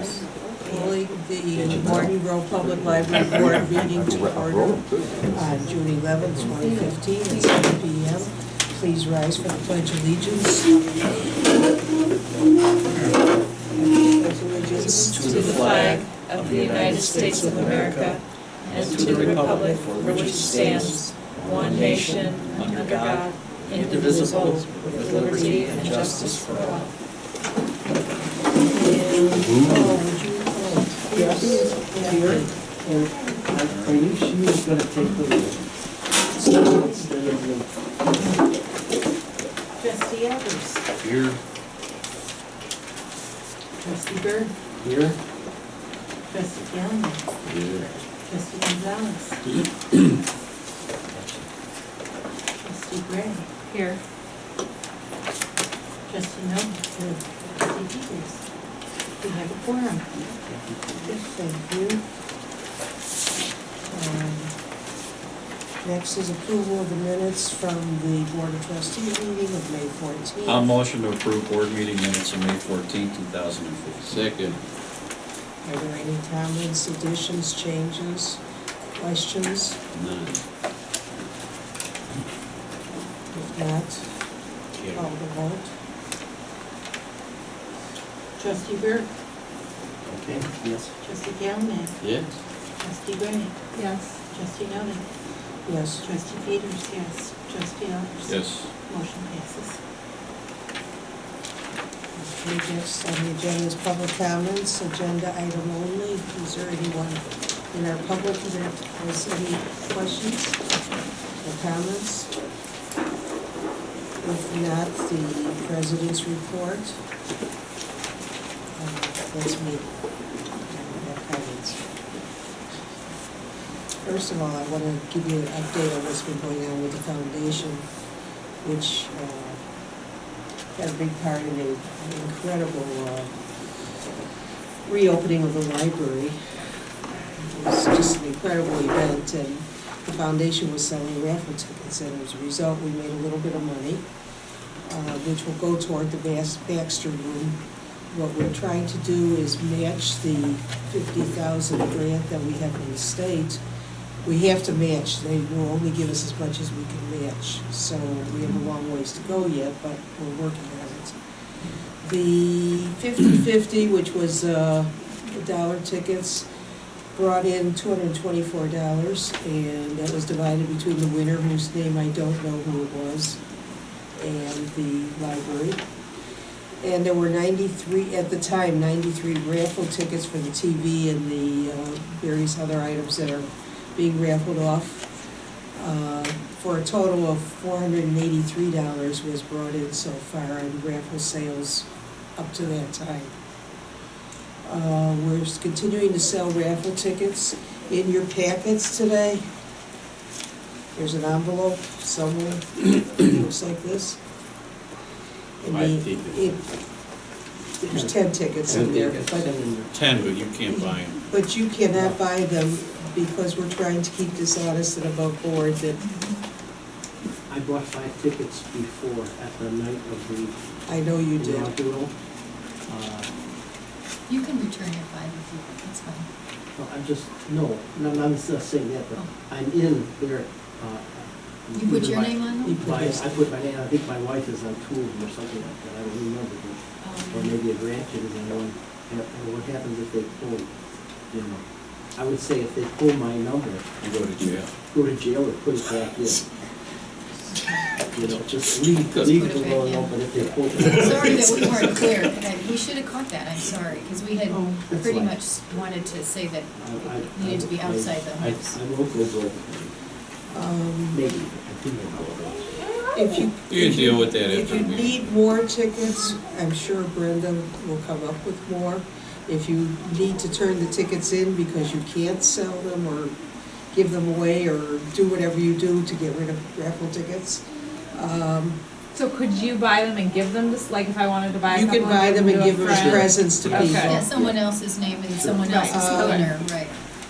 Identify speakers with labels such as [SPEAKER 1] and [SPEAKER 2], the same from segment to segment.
[SPEAKER 1] Calling the Martin Grove Public Library Board meeting to order on June 11th, 2015 at 7 p.m. Please rise for the Pledge of Allegiance. Allegiance
[SPEAKER 2] to the flag of the United States of America and to the republic for which it stands, one nation, under God, indivisible, with liberty and justice for all.
[SPEAKER 3] Yes, here, and I knew she was gonna take the lead. Instead of me.
[SPEAKER 1] Trustee Elders.
[SPEAKER 4] Here.
[SPEAKER 1] Trustee Byrd.
[SPEAKER 3] Here,
[SPEAKER 1] Trustee Gallion.
[SPEAKER 4] Here.
[SPEAKER 1] Trustee Gonzalez. Trustee Gray.
[SPEAKER 2] Here.
[SPEAKER 1] Trustee Noel. Trustee Peters. We have a quorum. Yes, thank you. Next is approval of the minutes from the Board of Trustees meeting of May 14th.
[SPEAKER 4] I'll motion to approve board meeting minutes of May 14, 2015. Second.
[SPEAKER 1] Are there any comments, additions, changes, questions?
[SPEAKER 4] None.
[SPEAKER 1] If not, call the vote. Trustee Byrd.
[SPEAKER 3] okay, yes.
[SPEAKER 1] Trustee Gallion.
[SPEAKER 4] Yes.
[SPEAKER 1] Trustee Gray.
[SPEAKER 2] Yes.
[SPEAKER 1] Trustee Noel. Yes. Trustee Peters, yes. Trustee Elders.
[SPEAKER 4] Yes.
[SPEAKER 1] Motion passes. Okay, next on the agenda is public comments, agenda item only. Is there anyone in our public that has any questions or comments? If not, the president's report. Let's meet. Have comments. First of all, I want to give you an update on what's been going on with the foundation, which had a big part in an incredible reopening of the library. It was just an incredible event, and the foundation was selling raffle tickets, and as a result, we made a little bit of money, which will go toward the Baxter Room. What we're trying to do is match the $50,000 grant that we have from the state. We have to match. They will only give us as much as we can match. So we have a long ways to go yet, but we're working on it. The 50/50, which was the dollar tickets, brought in $224, and that was divided between the winner, whose name I don't know who it was, and the library. And there were 93, at the time, 93 raffle tickets for the TV and the various other items that are being raffled off, for a total of $483 was brought in so far in raffle sales up to that time. We're continuing to sell raffle tickets. In your packets today, there's an envelope somewhere, looks like this. And there's 10 tickets in there, but
[SPEAKER 4] 10, but you can't buy them.
[SPEAKER 1] But you cannot buy them because we're trying to keep this honest and above board that,
[SPEAKER 3] I bought 5 tickets before at the night of the
[SPEAKER 1] I know you did.
[SPEAKER 3] inaugural.
[SPEAKER 5] You can return your 5 if you want, that's fine.
[SPEAKER 3] Well, I'm just, no, I'm not saying that, but I'm in there.
[SPEAKER 5] You put your name on them?
[SPEAKER 3] I put my name, I think my wife is on 2 of them or something like that, I don't remember. Or maybe a grandkid is on one. And what happens if they pull, you know, I would say if they pull my number,
[SPEAKER 4] You go to jail.
[SPEAKER 3] go to jail or put it back in. You know, just leave
[SPEAKER 5] Put
[SPEAKER 3] it
[SPEAKER 5] it back
[SPEAKER 3] alone,
[SPEAKER 5] in.
[SPEAKER 3] but if they pull it.
[SPEAKER 5] Sorry that we weren't clear, we should have caught that, I'm sorry, because we had
[SPEAKER 1] Oh,
[SPEAKER 3] that's
[SPEAKER 5] pretty
[SPEAKER 3] fine.
[SPEAKER 5] much wanted to say that
[SPEAKER 3] I-
[SPEAKER 5] it needed to be outside the
[SPEAKER 3] I
[SPEAKER 5] house.
[SPEAKER 3] will go broke, maybe, I think I'll go broke.
[SPEAKER 1] If you.
[SPEAKER 4] You can deal with that
[SPEAKER 1] If
[SPEAKER 4] after
[SPEAKER 1] you
[SPEAKER 4] the meeting.
[SPEAKER 1] need more tickets, I'm sure Brenda will come up with more. If you need to turn the tickets in because you can't sell them or give them away or do whatever you do to get rid of raffle tickets,
[SPEAKER 2] So could you buy them and give them this, like if I wanted to buy a
[SPEAKER 1] you
[SPEAKER 2] couple
[SPEAKER 1] can buy them and
[SPEAKER 2] to a
[SPEAKER 1] give them as
[SPEAKER 2] friend?
[SPEAKER 1] presents to people.
[SPEAKER 2] Okay.
[SPEAKER 5] Yeah, someone else's name and someone
[SPEAKER 2] Right.
[SPEAKER 5] else's
[SPEAKER 1] Okay.
[SPEAKER 5] winner, right.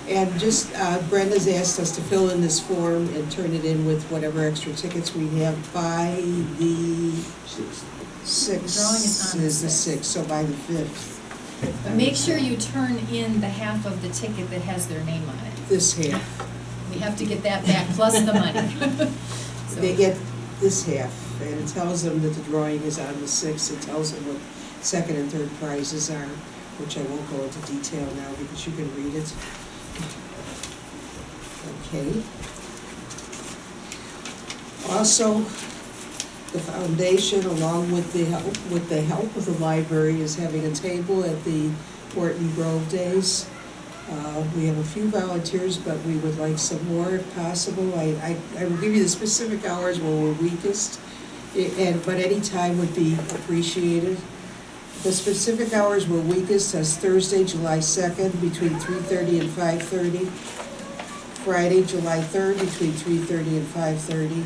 [SPEAKER 1] And just, Brenda's asked us to fill in this form and turn it in with whatever extra tickets we have by the 6th.
[SPEAKER 5] Drawing is on the
[SPEAKER 1] Is the
[SPEAKER 5] 6th.
[SPEAKER 1] 6th, so by the 5th.
[SPEAKER 5] But make sure you turn in the half of the ticket that has their name on it.
[SPEAKER 1] This half.
[SPEAKER 5] We have to get that back, plus the money. So-
[SPEAKER 1] They get this half, and it tells them that the drawing is on the 6th. It tells them what second and third prizes are, which I won't go into detail now because you can read it. Okay. Also, the foundation, along with the help of the library, is having a table at the Morton Grove Days. We have a few volunteers, but we would like some more if possible. I will give you the specific hours where we're weakest, but any time would be appreciated. The specific hours we're weakest is Thursday, July 2nd, between 3:30 and 5:30. Friday, July 3rd, between 3:30 and 5:30.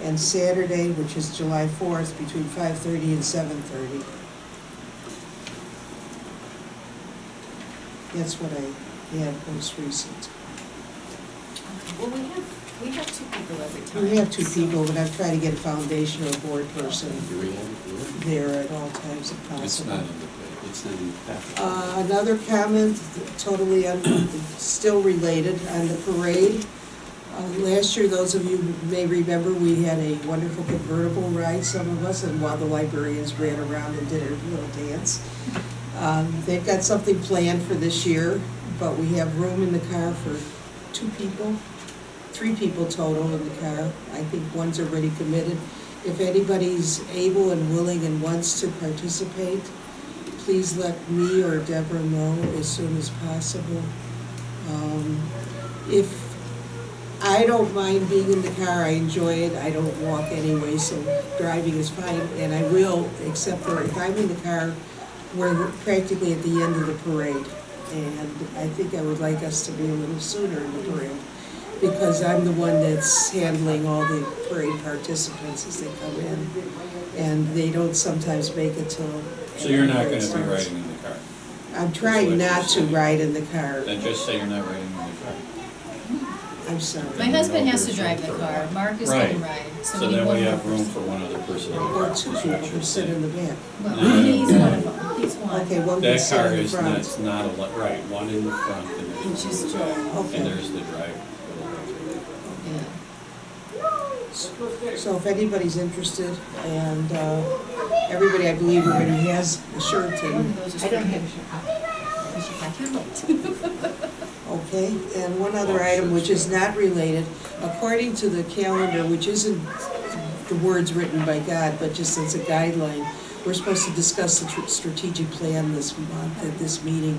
[SPEAKER 1] And Saturday, which is July 4th, between 5:30 and 7:30. That's what I had most recent.
[SPEAKER 5] Well, we have two people every time.
[SPEAKER 1] We have two
[SPEAKER 5] so-
[SPEAKER 1] people, but I'm trying to get a foundation or board person
[SPEAKER 4] Do we have,
[SPEAKER 1] there at all times if
[SPEAKER 4] it's
[SPEAKER 1] possible.
[SPEAKER 4] not in the, it's not in the packet.
[SPEAKER 1] Another comment, totally still related, on the parade. Last year, those of you may remember, we had a wonderful convertible ride, some of us, and while the librarians ran around and did a little dance. They've got something planned for this year, but we have room in the car for 2 people, 3 people total in the car. I think one's already committed. If anybody's able and willing and wants to participate, please let me or Deborah know as soon as possible. If I don't mind being in the car, I enjoy it, I don't walk anyway, so driving is fine, and I will, except for if I'm in the car, we're practically at the end of the parade. And I think I would like us to be a little sooner in the parade, because I'm the one that's handling all the parade participants as they come in. And they don't sometimes make it till.
[SPEAKER 4] So you're not gonna be
[SPEAKER 1] starts.
[SPEAKER 4] riding in the car?
[SPEAKER 1] I'm trying not to ride in the car.
[SPEAKER 4] Then just say you're not riding in the car.
[SPEAKER 1] I'm sorry.
[SPEAKER 5] My husband has to drive the car, Mark is
[SPEAKER 4] Right.
[SPEAKER 5] gonna ride, so
[SPEAKER 4] So
[SPEAKER 5] we need
[SPEAKER 4] then
[SPEAKER 5] one
[SPEAKER 4] we
[SPEAKER 5] more
[SPEAKER 4] have room
[SPEAKER 5] person.
[SPEAKER 4] for one other person. in the
[SPEAKER 1] Or
[SPEAKER 4] car.
[SPEAKER 1] 2
[SPEAKER 4] That's
[SPEAKER 1] people
[SPEAKER 4] what
[SPEAKER 1] who
[SPEAKER 4] you're
[SPEAKER 1] sit in the
[SPEAKER 4] saying.
[SPEAKER 1] back.
[SPEAKER 5] Well, he's one of them, he's one.
[SPEAKER 1] Okay, one can
[SPEAKER 4] That
[SPEAKER 1] sit
[SPEAKER 4] car
[SPEAKER 1] in the
[SPEAKER 4] is not,
[SPEAKER 1] front.
[SPEAKER 4] it's not a, right, one in the front and
[SPEAKER 5] Which
[SPEAKER 4] there's,
[SPEAKER 5] is Joe.
[SPEAKER 1] Okay.
[SPEAKER 4] and there's the drive.
[SPEAKER 5] Yeah.
[SPEAKER 1] So if anybody's interested, and everybody, I believe, already has a shirt
[SPEAKER 5] One
[SPEAKER 1] and,
[SPEAKER 5] of those is
[SPEAKER 2] I don't
[SPEAKER 5] for
[SPEAKER 2] have
[SPEAKER 5] him.
[SPEAKER 2] a shirt.
[SPEAKER 5] You're right.
[SPEAKER 1] okay? And one other item which is not related, according to the calendar, which isn't the words written by God, but just as a guideline, we're supposed to discuss the strategic plan this month at this meeting.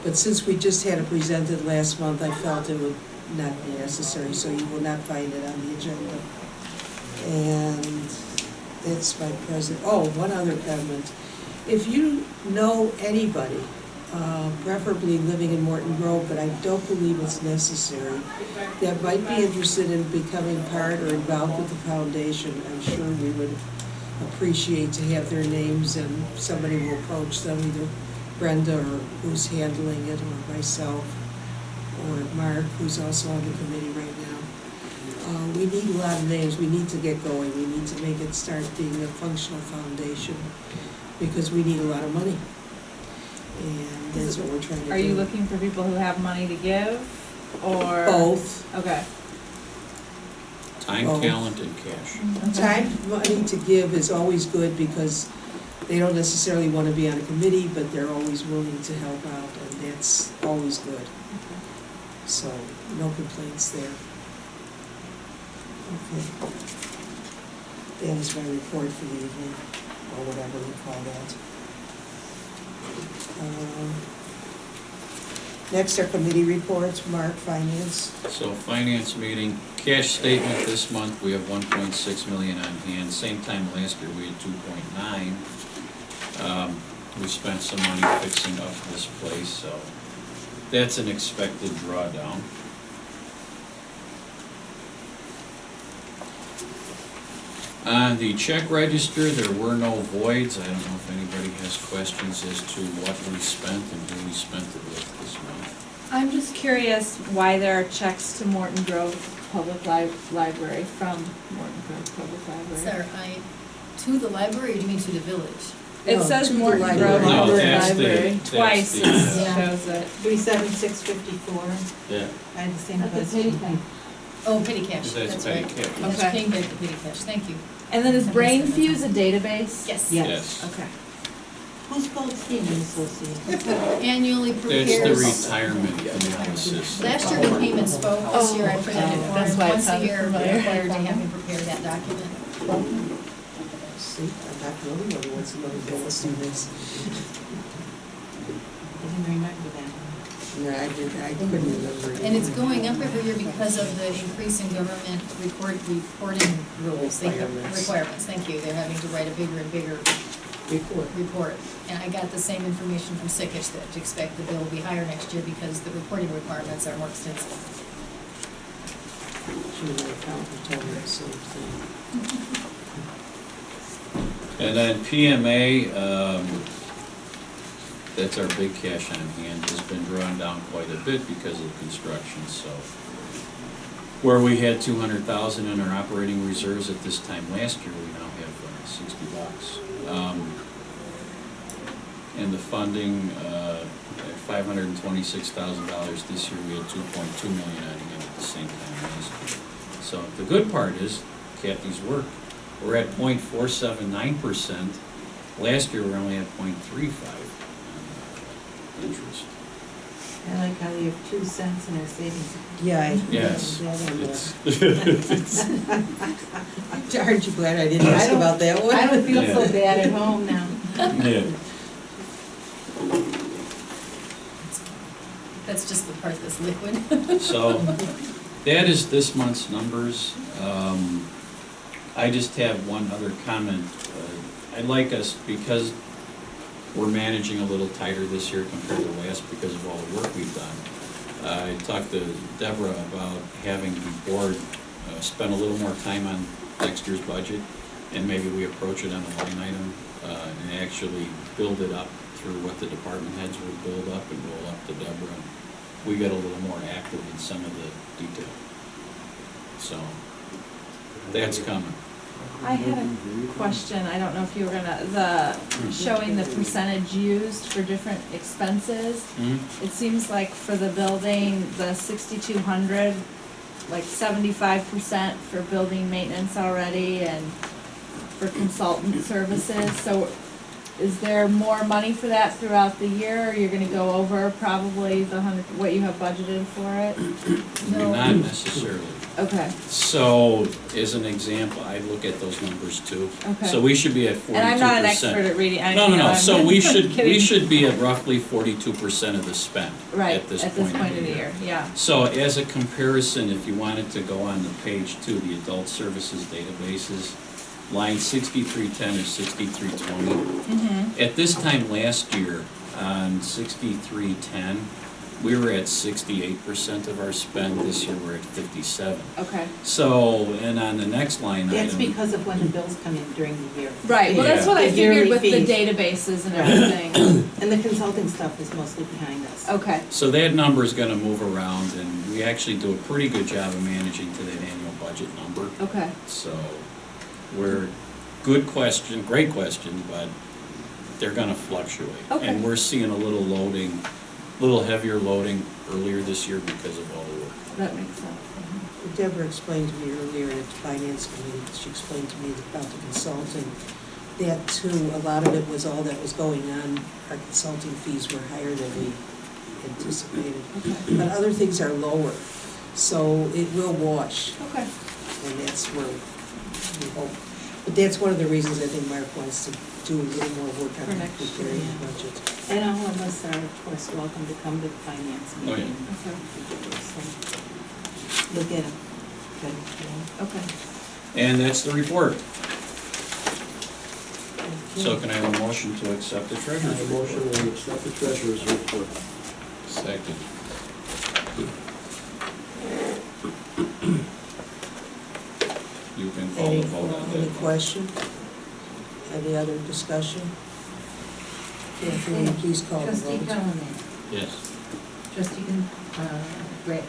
[SPEAKER 1] But since we just had it presented last month, I felt it would not be necessary, so you will not find it on the agenda. And that's my present, one other comment. If you know anybody, preferably living in Morton Grove, but I don't believe it's necessary, that might be interested in becoming part or involved with the foundation, I'm sure we would appreciate to have their names, and somebody will approach them, either Brenda or who's handling it, or myself, or Mark, who's also on the committee right now. We need a lot of names, we need to get going, we need to make it start being a functional foundation, because we need a lot of money. And that's what we're trying to do.
[SPEAKER 2] Are you looking for people who have money to give, or?
[SPEAKER 1] Both.
[SPEAKER 2] Okay.
[SPEAKER 4] Time,
[SPEAKER 1] Oh.
[SPEAKER 4] talent, and cash.
[SPEAKER 2] Okay.
[SPEAKER 1] Time, money to give is always good, because they don't necessarily want to be on a committee, but they're always willing to help out, and that's always good. So, no complaints there. Okay. That is my report for the evening, or whatever we call that. Next are committee reports. Mark, Finance.
[SPEAKER 4] So finance meeting, cash statement this month, we have 1.6 million on hand. Same time last year, we had 2.9. We spent some money fixing up this place, so that's an expected drawdown. On the check register, there were no voids. I don't know if anybody has questions as to what we spent and who we spent it with this month.
[SPEAKER 2] I'm just curious why there are checks to Morton Grove Public Library from Morton Grove Public Library.
[SPEAKER 5] Sir, to the library, or do you mean to the village?
[SPEAKER 2] It
[SPEAKER 1] No,
[SPEAKER 2] says
[SPEAKER 1] to the
[SPEAKER 2] Morton
[SPEAKER 1] library.
[SPEAKER 2] Grove
[SPEAKER 4] No,
[SPEAKER 2] Library.
[SPEAKER 4] that's the-
[SPEAKER 2] Twice
[SPEAKER 4] that's
[SPEAKER 2] it
[SPEAKER 4] the-
[SPEAKER 5] Yeah.
[SPEAKER 2] shows it.
[SPEAKER 6] 37654,
[SPEAKER 4] Yeah,
[SPEAKER 6] I had the same
[SPEAKER 5] At the
[SPEAKER 6] question.
[SPEAKER 5] petty Oh, petty cash,
[SPEAKER 4] That's
[SPEAKER 5] that's
[SPEAKER 4] petty
[SPEAKER 5] right.
[SPEAKER 4] cash.
[SPEAKER 5] That's
[SPEAKER 2] Okay.
[SPEAKER 5] paying back the petty cash, thank you.
[SPEAKER 2] And then is Brainfuse a database?
[SPEAKER 5] Yes.
[SPEAKER 6] Yes.
[SPEAKER 4] yes.
[SPEAKER 2] Okay.
[SPEAKER 6] Who's Goldstein and Associates?
[SPEAKER 5] Annually
[SPEAKER 4] That's
[SPEAKER 5] prepares.
[SPEAKER 4] the retirement analysis.
[SPEAKER 5] Last year we came and spoke, this year I presented
[SPEAKER 2] Oh,
[SPEAKER 5] for
[SPEAKER 2] that's
[SPEAKER 5] him.
[SPEAKER 2] why it
[SPEAKER 5] Once a
[SPEAKER 2] sounded
[SPEAKER 5] year, we're
[SPEAKER 2] familiar.
[SPEAKER 5] required to have him prepare that document.
[SPEAKER 1] See, I'm not the only one who wants to know who Bill see this.
[SPEAKER 6] I didn't remember that.
[SPEAKER 1] No, I couldn't remember it.
[SPEAKER 5] And it's going up every year because of the increase in government reporting rules. Requirements, thank you. They're having to write a bigger and bigger report. And I got the same information from Sikich that to expect the bill will be higher next year because the reporting requirements are more extensive.
[SPEAKER 1] She was an accountant, told me the same thing.
[SPEAKER 4] And then PMA, that's our big cash on hand, has been drawn down quite a bit because of construction, so. Where we had 200,000 in our operating reserves at this time last year, we now have $60. And the funding, at $526,000 this year, we had 2.2 million on hand at the same time last year. So the good part is Kathy's work. We're at 0.479%. Last year, we were only at 0.35 interest.
[SPEAKER 6] I like how you have 2 cents in our savings.
[SPEAKER 1] Yeah.
[SPEAKER 4] Yes.
[SPEAKER 1] It's- Aren't you glad I didn't ask about that one?
[SPEAKER 6] I don't feel so
[SPEAKER 4] Yeah.
[SPEAKER 6] bad at home now.
[SPEAKER 4] Yeah.
[SPEAKER 5] That's just the part that's liquid.
[SPEAKER 4] So, that is this month's numbers. I just have one other comment. I'd like us, because we're managing a little tighter this year compared to last because of all the work we've done. I talked to Deborah about having the board spend a little more time on next year's budget, and maybe we approach it on a line item and actually build it up through what the department heads would build up and roll up to Deborah. We get a little more active in some of the detail. So, that's coming.
[SPEAKER 2] I had a question, I don't know if you were gonna, showing the percentage used for different expenses. It seems like for the building, the 6,200, like 75% for building maintenance already and for consultant services. So is there more money for that throughout the year, or you're gonna go over probably the what you have budgeted for it?
[SPEAKER 4] Not necessarily.
[SPEAKER 2] Okay,
[SPEAKER 4] So, as an example, I look at those numbers too.
[SPEAKER 2] okay.
[SPEAKER 4] So we should be at 42%.
[SPEAKER 2] And I'm not an expert at reading, I
[SPEAKER 4] No,
[SPEAKER 2] know.
[SPEAKER 4] no, so we
[SPEAKER 2] kidding.
[SPEAKER 4] should be at roughly 42% of the spend
[SPEAKER 2] Right,
[SPEAKER 4] at this point
[SPEAKER 2] of the year, yeah.
[SPEAKER 4] So as a comparison, if you wanted to go on the page 2, the adult services databases, line 6310 or 6320.
[SPEAKER 2] Mm-hmm.
[SPEAKER 4] At this time last year, on 6310, we were at 68% of our spend. This year, we're at 57.
[SPEAKER 2] Okay.
[SPEAKER 4] So, and on the next line item.
[SPEAKER 6] That's because of when the bills come in during the year.
[SPEAKER 2] Right, well, that's
[SPEAKER 4] Yeah.
[SPEAKER 2] what I
[SPEAKER 6] The
[SPEAKER 2] figured
[SPEAKER 6] yearly
[SPEAKER 2] with the
[SPEAKER 6] fees.
[SPEAKER 2] databases and
[SPEAKER 6] Right.
[SPEAKER 2] everything.
[SPEAKER 6] And the consulting stuff is mostly behind us.
[SPEAKER 2] Okay,
[SPEAKER 4] So that number is gonna move around, and we actually do a pretty good job of managing to that annual budget number.
[SPEAKER 2] okay,
[SPEAKER 4] So, good question, great question, but they're gonna fluctuate.
[SPEAKER 2] Okay.
[SPEAKER 4] And we're seeing a little heavier loading earlier this year because of all the work.
[SPEAKER 2] that makes sense.
[SPEAKER 1] Deborah explained to me earlier at the finance committee, she explained to me about the consulting. That too, a lot of it was all that was going on, our consulting fees were higher than we anticipated.
[SPEAKER 2] Okay,
[SPEAKER 1] But other things are lower, so it will wash,
[SPEAKER 2] okay,
[SPEAKER 1] and that's where we hope. But that's one of the reasons I think Mark wants to do a little more work
[SPEAKER 2] For
[SPEAKER 1] on
[SPEAKER 2] next year,
[SPEAKER 1] preparing the
[SPEAKER 6] yeah.
[SPEAKER 1] budget.
[SPEAKER 6] And all of us are, of course, welcome to come to the finance
[SPEAKER 4] Oh, yeah.
[SPEAKER 6] meeting.
[SPEAKER 2] okay,
[SPEAKER 6] So, look at them. Good.
[SPEAKER 2] okay.
[SPEAKER 4] And that's the report. So can I have a motion to accept the
[SPEAKER 3] I
[SPEAKER 4] treasurer's
[SPEAKER 3] have a motion
[SPEAKER 4] report?
[SPEAKER 3] to accept the treasurer's report.
[SPEAKER 4] Second. You can call the vote on
[SPEAKER 1] Any
[SPEAKER 4] that.
[SPEAKER 1] question? Any other discussion? Kathy, will you please call the
[SPEAKER 6] Trustee
[SPEAKER 1] vote?
[SPEAKER 6] Calhoun,
[SPEAKER 4] Yes.
[SPEAKER 6] trustee Brett,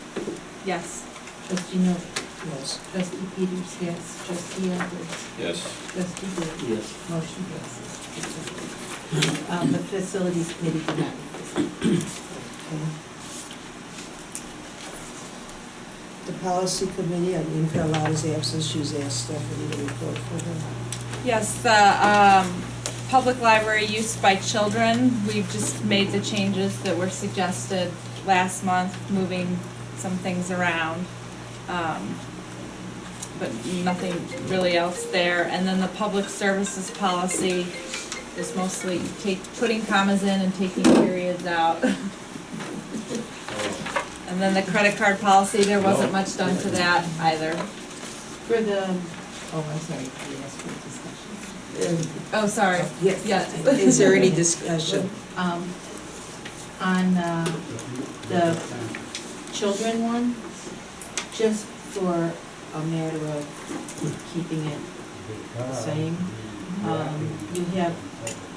[SPEAKER 2] Yes,
[SPEAKER 6] trustee Miller,
[SPEAKER 1] Yes.
[SPEAKER 6] Trustee Peters, yes. Trustee Edwards.
[SPEAKER 4] Yes.
[SPEAKER 6] Trustee Gray.
[SPEAKER 3] Yes.
[SPEAKER 6] Motion passes. The Facilities Committee did not meet this week.
[SPEAKER 1] Okay. The policy committee, I mean, Carlotta's absence, she's asked Stephanie to report for her.
[SPEAKER 2] Yes, the public library use by children, we've just made the changes that were suggested last month, moving some things around. But nothing really else there. And then the public services policy is mostly putting commas in and taking periods out. And then the credit card policy, there wasn't much done to that either.
[SPEAKER 6] For the, oh, I'm sorry, we asked for discussion.
[SPEAKER 2] Oh, sorry.
[SPEAKER 1] Yes.
[SPEAKER 2] Yeah.
[SPEAKER 1] Is there any discussion?
[SPEAKER 6] On the children one, just for a matter of keeping it the same, you have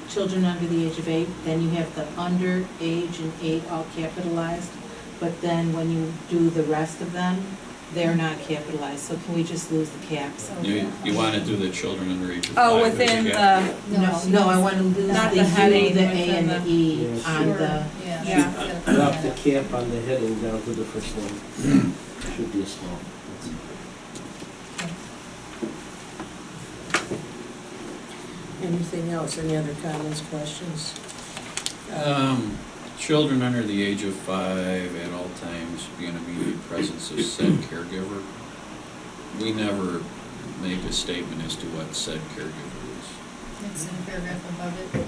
[SPEAKER 6] children under the age of 8, then you have the under age and 8 all capitalized, but then when you do the rest of them, they're not capitalized, so can we just lose the caps?
[SPEAKER 4] You want to do the children under age of 5?
[SPEAKER 2] Oh, within
[SPEAKER 4] yeah.
[SPEAKER 2] the,
[SPEAKER 6] No, I want to lose
[SPEAKER 2] Not
[SPEAKER 6] the
[SPEAKER 2] the heading,
[SPEAKER 6] U, the A,
[SPEAKER 2] within
[SPEAKER 6] and the
[SPEAKER 2] the-
[SPEAKER 6] E
[SPEAKER 3] Yeah,
[SPEAKER 6] on
[SPEAKER 5] Sure,
[SPEAKER 6] the,
[SPEAKER 2] Yeah.
[SPEAKER 3] Drop the cap on the heading down to the first one. Should be a small.
[SPEAKER 1] Anything else, any other comments, questions?
[SPEAKER 4] Children under the age of 5 at all times be in immediate presence of said caregiver. We never make a statement as to what said caregiver is.
[SPEAKER 5] It's in a paragraph above it.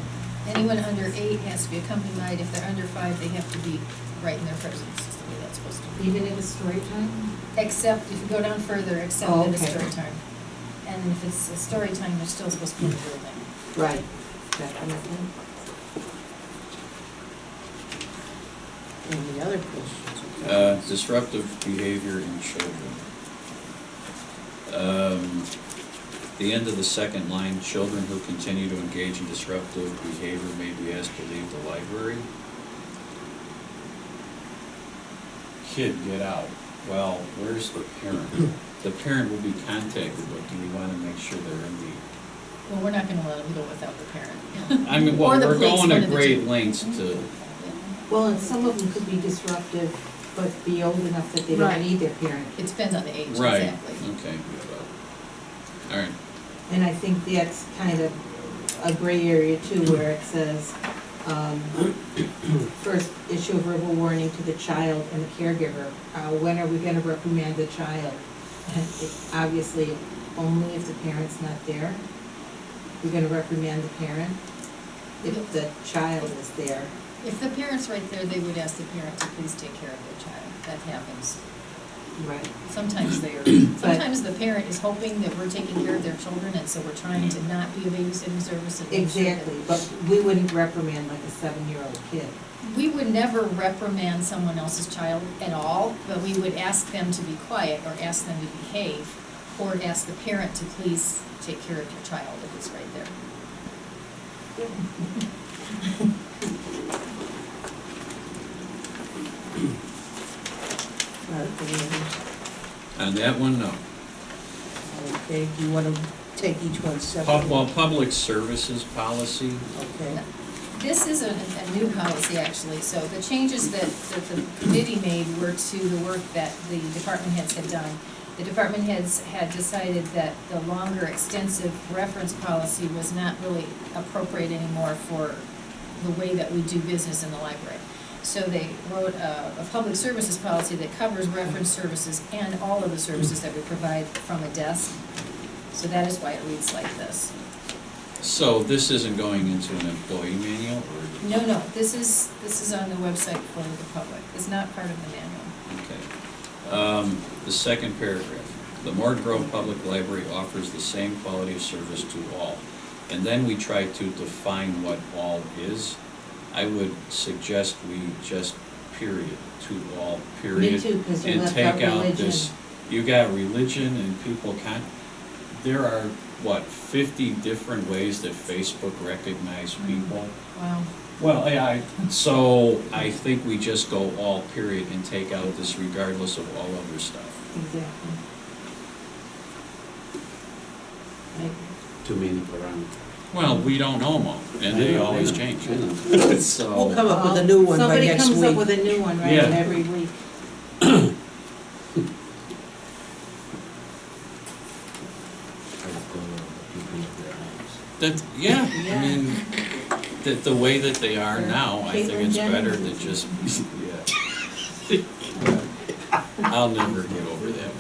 [SPEAKER 5] Anyone under 8 has to be accompanied. If they're under 5, they have to be right in their presence, is the way that's supposed to be.
[SPEAKER 6] even if it's story time?
[SPEAKER 5] Except, if you go down further, except
[SPEAKER 6] Oh,
[SPEAKER 5] that it's
[SPEAKER 6] okay.
[SPEAKER 5] story time. And if it's a story time, they're still supposed to be in the building.
[SPEAKER 6] Right. Definitely.
[SPEAKER 1] Any other questions?
[SPEAKER 4] Disruptive behavior in children. The end of the second line, children who continue to engage in disruptive behavior may be asked to leave the library. Kid, get out. Well, where's the parent? The parent will be contacted, but do we want to make sure they're in the,
[SPEAKER 5] Well, we're not gonna let them go without the parent.
[SPEAKER 4] I mean, well,
[SPEAKER 5] Or the
[SPEAKER 4] we're
[SPEAKER 5] police,
[SPEAKER 4] going
[SPEAKER 5] one
[SPEAKER 4] to
[SPEAKER 5] of the
[SPEAKER 4] great
[SPEAKER 5] two.
[SPEAKER 4] lengths to,
[SPEAKER 6] Well, and some of them could be disruptive, but be old enough that they don't
[SPEAKER 5] Right.
[SPEAKER 6] need their parent.
[SPEAKER 5] It depends on the age,
[SPEAKER 4] right,
[SPEAKER 5] exactly.
[SPEAKER 4] okay. All right,
[SPEAKER 6] And I think that's kind of a gray area too, where it says, first, issue a verbal warning to the child and the caregiver. When are we gonna reprimand the child? And obviously, only if the parent's not there. We're gonna reprimand the parent if the child is there.
[SPEAKER 5] If the parent's right there, they would ask the parent to please take care of their child. That happens.
[SPEAKER 6] Right.
[SPEAKER 5] Sometimes sometimes the parent is hoping that we're taking care of their children, and so we're trying to not be a babysitting service and make sure that-
[SPEAKER 6] Exactly, but we wouldn't reprimand like a 7-year-old kid.
[SPEAKER 5] We would never reprimand someone else's child at all, but we would ask them to be quiet or ask them to behave, or ask the parent to please take care of your child if it's right there.
[SPEAKER 1] Any others?
[SPEAKER 4] on that one, no.
[SPEAKER 1] Okay, do you want to take each one separately?
[SPEAKER 4] Well, public services policy,
[SPEAKER 1] Okay,
[SPEAKER 5] This is a new policy, actually, so the changes that the committee made were to the work that the department heads had done. The department heads had decided that the longer extensive reference policy was not really appropriate anymore for the way that we do business in the library. So they wrote a public services policy that covers reference services and all of the services that we provide from a desk. So that is why it reads like this.
[SPEAKER 4] so this isn't going into an employee manual, or?
[SPEAKER 5] No, this is on the website for the public. It's not part of the manual.
[SPEAKER 4] Okay. The second paragraph, the Morton Grove Public Library offers the same quality of service to all. And then we try to define what all is. I would suggest we just period, to all, period.
[SPEAKER 6] Me too, 'cause you
[SPEAKER 4] And
[SPEAKER 6] left
[SPEAKER 4] take
[SPEAKER 6] out
[SPEAKER 4] out
[SPEAKER 6] religion.
[SPEAKER 4] this, you got religion and people there are, 50 different ways that Facebook recognize people?
[SPEAKER 5] Wow.
[SPEAKER 4] Well, yeah, so I think we just go all period and take out this regardless of all other stuff.
[SPEAKER 6] Exactly.
[SPEAKER 7] too many per annum.
[SPEAKER 4] Well, we don't know them all, and they always change.
[SPEAKER 7] I know.
[SPEAKER 1] We'll
[SPEAKER 4] So,
[SPEAKER 1] come up with a new one by
[SPEAKER 6] Somebody
[SPEAKER 1] next
[SPEAKER 6] comes up
[SPEAKER 1] week.
[SPEAKER 6] with a new one, right,
[SPEAKER 4] Yeah.
[SPEAKER 6] every week.
[SPEAKER 4] that, yeah, I
[SPEAKER 6] Yeah.
[SPEAKER 4] mean, the way that they are now, I think
[SPEAKER 6] Caitlyn
[SPEAKER 4] it's better
[SPEAKER 6] Jenner.
[SPEAKER 4] to just, yeah. I'll never get over that.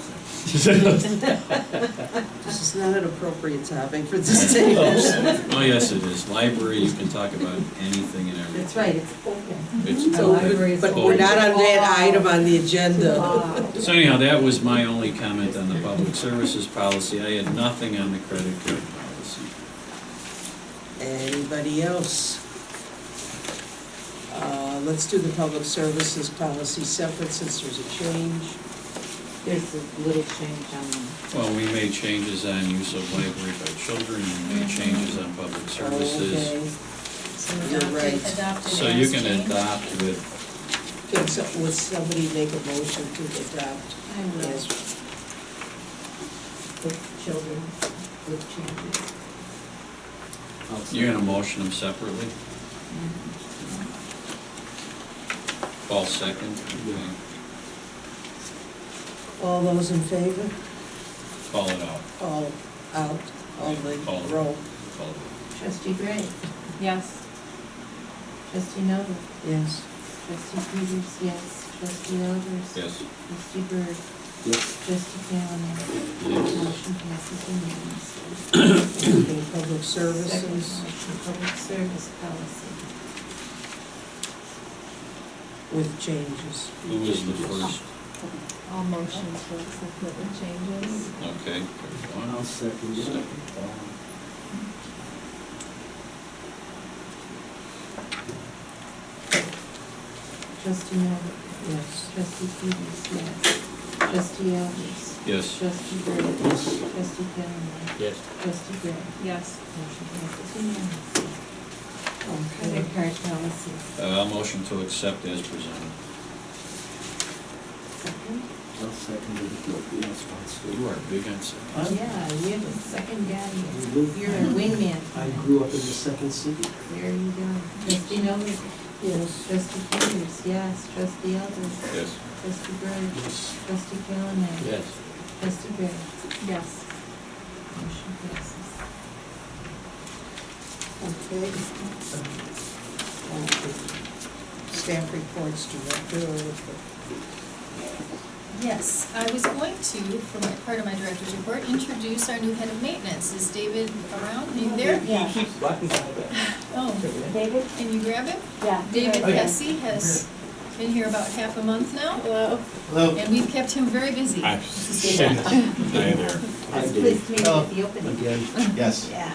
[SPEAKER 1] This is not an appropriate topic for this table.
[SPEAKER 4] Oh, yes, it is. Library, you can talk about anything and everything.
[SPEAKER 6] That's right, it's open.
[SPEAKER 4] It's
[SPEAKER 1] It's
[SPEAKER 6] The library is
[SPEAKER 1] open, but we're not on that item on the agenda.
[SPEAKER 4] So anyhow, that was my only comment on the public services policy. I had nothing on the credit card policy.
[SPEAKER 1] Anybody else? Let's do the public services policy separate since there's a change.
[SPEAKER 6] There's a little change on them.
[SPEAKER 4] Well, we made changes on use of library by children, we made changes on public services.
[SPEAKER 1] Okay.
[SPEAKER 5] So
[SPEAKER 1] You're right.
[SPEAKER 5] adopted
[SPEAKER 4] So
[SPEAKER 5] as
[SPEAKER 4] you can
[SPEAKER 5] changed.
[SPEAKER 4] adopt with,
[SPEAKER 1] Would somebody make a motion to adopt
[SPEAKER 6] I will,
[SPEAKER 1] as,
[SPEAKER 6] the children with changes.
[SPEAKER 4] you're gonna motion them separately? Paul second? Okay.
[SPEAKER 1] all those in favor?
[SPEAKER 4] Call it out.
[SPEAKER 1] All out, all the
[SPEAKER 4] Call it.
[SPEAKER 1] roll.
[SPEAKER 4] Call it.
[SPEAKER 6] Trustee Gray,
[SPEAKER 2] Yes.
[SPEAKER 6] trustee Noble,
[SPEAKER 1] Yes.
[SPEAKER 6] trustee Peters, yes, trustee Elders.
[SPEAKER 4] Yes.
[SPEAKER 6] Trustee Bird,
[SPEAKER 3] Yes.
[SPEAKER 6] trustee Callahan.
[SPEAKER 4] Yes.
[SPEAKER 6] Motion passes unanimously.
[SPEAKER 1] Okay, public
[SPEAKER 6] Second
[SPEAKER 1] services,
[SPEAKER 6] motion, public service policy.
[SPEAKER 1] with changes.
[SPEAKER 4] Who was the first?
[SPEAKER 2] All motions to accept with the changes.
[SPEAKER 4] Okay, there's one.
[SPEAKER 3] I'll second it.
[SPEAKER 4] Second, Paul.
[SPEAKER 6] Trustee Noble,
[SPEAKER 1] Yes.
[SPEAKER 6] trustee Peters, yes. Trustee Elders.
[SPEAKER 4] Yes.
[SPEAKER 6] Trustee Bird. Trustee Callahan.
[SPEAKER 7] Yes.
[SPEAKER 6] Trustee Gray.
[SPEAKER 2] Yes.
[SPEAKER 6] Motion passes unanimously.
[SPEAKER 1] Okay.
[SPEAKER 6] Credit card policy.
[SPEAKER 4] I'll motion to accept as presented.
[SPEAKER 6] Second?
[SPEAKER 3] I'll second it. Yes,
[SPEAKER 4] You are big on second.
[SPEAKER 6] Yeah, you have a second guy here.
[SPEAKER 3] Luke.
[SPEAKER 6] You're a wingman.
[SPEAKER 3] I grew up in the second city.
[SPEAKER 6] There you go. Trustee Noble.
[SPEAKER 1] Yes.
[SPEAKER 6] Trustee Peters, yes. Trustee Elders.
[SPEAKER 4] Yes.
[SPEAKER 6] Trustee Bird.
[SPEAKER 3] Yes.
[SPEAKER 6] Trustee Callahan.
[SPEAKER 7] Yes.
[SPEAKER 6] Trustee Gray.
[SPEAKER 2] Yes.
[SPEAKER 6] Motion passes.
[SPEAKER 1] Okay. Staff reports, director,
[SPEAKER 5] Yes, I was going to, for my, part of my director's report, introduce our new head of maintenance. Is David around? Are you there?
[SPEAKER 2] Yeah.
[SPEAKER 5] Oh,
[SPEAKER 2] David?
[SPEAKER 5] can you grab him?
[SPEAKER 2] Yeah.
[SPEAKER 5] David Hesse has been here about half a month now,
[SPEAKER 2] Hello.
[SPEAKER 5] and we've kept him very busy.
[SPEAKER 4] Hi there.
[SPEAKER 3] I
[SPEAKER 6] Pleased
[SPEAKER 3] did.
[SPEAKER 6] to meet you at the opening.
[SPEAKER 3] Again.
[SPEAKER 7] Yes.
[SPEAKER 6] Yeah.